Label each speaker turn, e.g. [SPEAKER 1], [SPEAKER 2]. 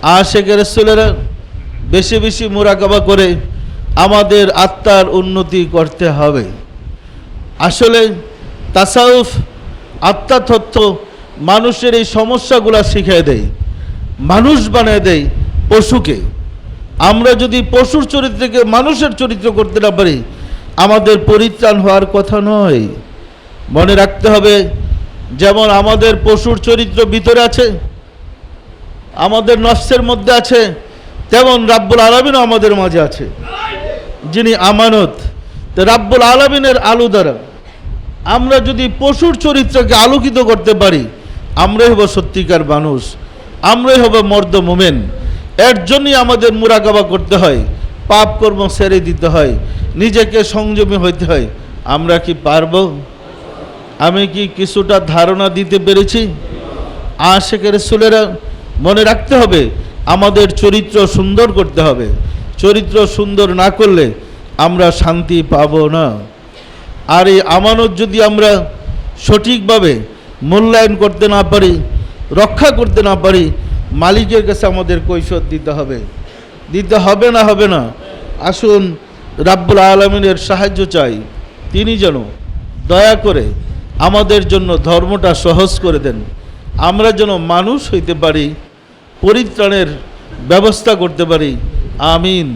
[SPEAKER 1] আশিকে রাসূলেরা বেশি বেশি মুরাকাবা করে আমাদের আত্মার উন্নতি করতে হবে। আসলে তাসাউফ আত্মা তত্ত্ব মানুষের এই সমস্যাগুলো শিখিয়ে দেয়, মানুষ বানিয়ে দেয় পশুকে। আমরা যদি পশুর চরিত্রকে মানুষের চরিত্র করতে না পারি, আমাদের পরিত্রাণ হওয়ার কথা নয়। মনে রাখতে হবে, যেমন আমাদের পশুর চরিত্র ভিতরে আছে, আমাদের নফসের মধ্যে আছে, তেমন রাব্বুল আলামিনও আমাদের মাঝে আছে, যিনি আমানত। তো রাব্বুল আলামিনের আলো দ্বারা আমরা যদি পশুর চরিত্রকে আলোকিত করতে পারি, আমরাই হব সত্যিকার মানুষ, আমরাই হব মর্দ মোমেন। এর জন্যই আমাদের মুরাকাবা করতে হয়, পাপ কর্ম ছেড়ে দিতে হয়, নিজেকে সংযমী হইতে হয়। আমরা কি পারব? আমি কি কিছুটা ধারণা দিতে পেরেছি? আশিকে রাসূলেরা মনে রাখতে হবে, আমাদের চরিত্র সুন্দর করতে হবে। চরিত্র সুন্দর না করলে আমরা শান্তি পাব না। আর এই আমানত যদি আমরা সঠিকভাবে মূল্যায়ন করতে না পারি, রক্ষা করতে না পারি, মালিকের কাছে আমাদের কৈফিয়ত দিতে হবে। দিতে হবে না, হবে না। আসুন রাব্বুল আলামিনের সাহায্য চাই, তিনি যেন দয়া করে আমাদের জন্য ধর্মটা সহজ করে দেন, আমরা যেন মানুষ হইতে পারি, পরিত্রাণের ব্যবস্থা করতে পারি। আমিন।